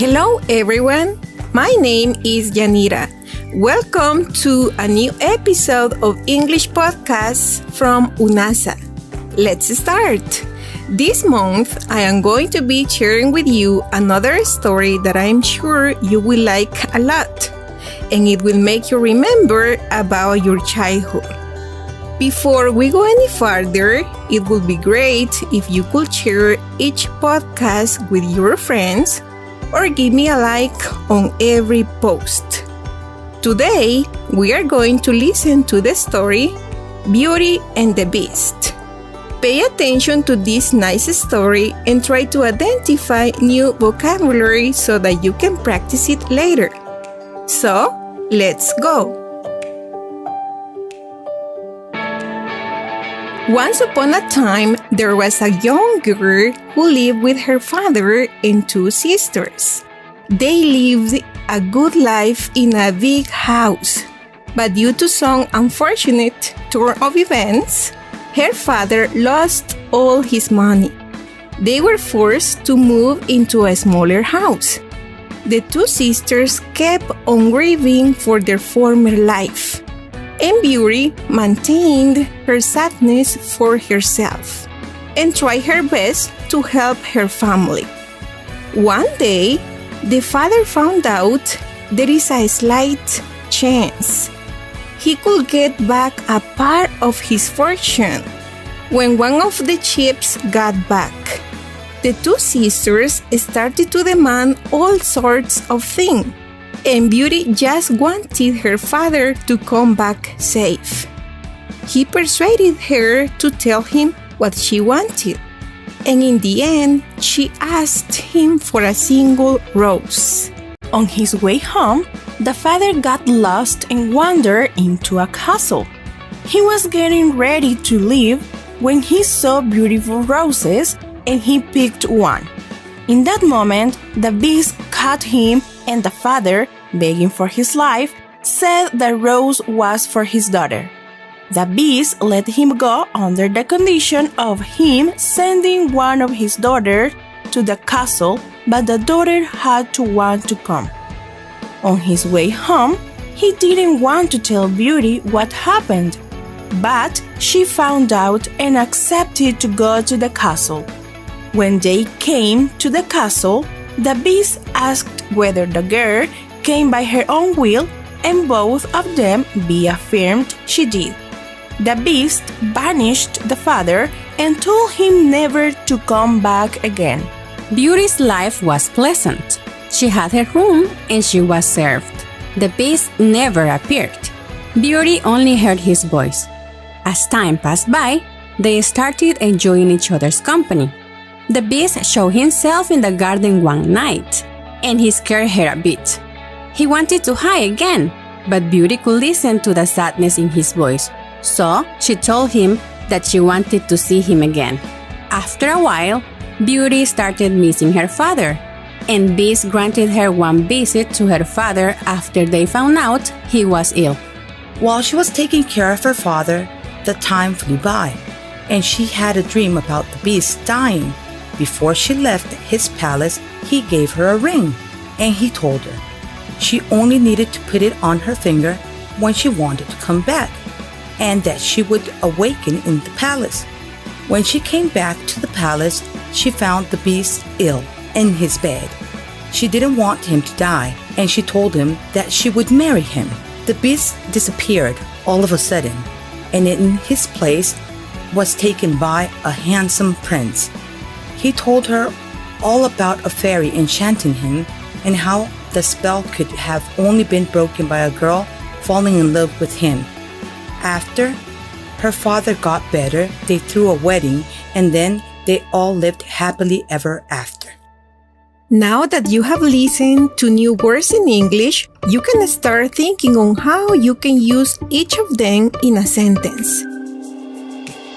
Hello everyone, my name is Yanira. Welcome to a new episode of English Podcasts from UNASA. Let's start. This month, I am going to be sharing with you another story that I'm sure you will like a lot, and it will make you remember about your childhood. Before we go any further, it would be great if you could share each podcast with your friends or give me a like on every post. Today, we are going to listen to the story Beauty and the Beast. Pay attention to this nice story and try to identify new vocabulary so that you can practice it later. So, let's go! Once upon a time, there was a young girl who lived with her father and two sisters. They lived a good life in a big house, but due to some unfortunate turn of events, her father lost all his money. They were forced to move into a smaller house. The two sisters kept on grieving for their former life, and Beauty maintained her sadness for herself and tried her best to help her family. One day, the father found out there is a slight chance he could get back a part of his fortune. When one of the chips got back, the two sisters started to demand all sorts of things, and Beauty just wanted her father to come back safe. He persuaded her to tell him what she wanted, and in the end, she asked him for a single rose. On his way home, the father got lost and wandered into a castle. He was getting ready to leave when he saw beautiful roses and he picked one. In that moment, the beast caught him, and the father, begging for his life, said the rose was for his daughter. The beast let him go under the condition of him sending one of his daughters to the castle, but the daughter had to want to come. On his way home, he didn't want to tell Beauty what happened, but she found out and accepted to go to the castle. When they came to the castle, the beast asked whether the girl came by her own will, and both of them affirmed she did. The beast banished the father and told him never to come back again. Beauty's life was pleasant. She had her room and she was served. The beast never appeared. Beauty only heard his voice. As time passed by, they started enjoying each other's company. The beast showed himself in the garden one night, and he scared her a bit. He wanted to hide again, but Beauty could listen to the sadness in his voice, so she told him that she wanted to see him again. After a while, Beauty started missing her father, and Beast granted her one visit to her father after they found out he was ill. While she was taking care of her father, the time flew by, and she had a dream about the beast dying. Before she left his palace, he gave her a ring, and he told her she only needed to put it on her finger when she wanted to come back, and that she would awaken in the palace. When she came back to the palace, she found the beast ill in his bed. She didn't want him to die, and she told him that she would marry him. The beast disappeared all of a sudden, and in his place was taken by a handsome prince. He told her all about a fairy enchanting him and how the spell could have only been broken by a girl falling in love with him. After her father got better, they threw a wedding, and then they all lived happily ever after. Now that you have listened to new words in English, you can start thinking on how you can use each of them in a sentence.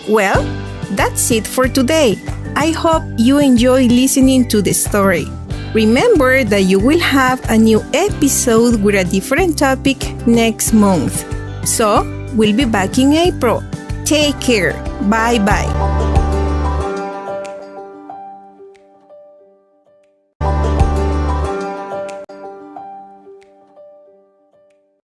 Well, that's it for today. I hope you enjoy listening to the story. Remember that you will have a new episode with a different topic next month. So, we'll be back in April. Take care. Bye-bye.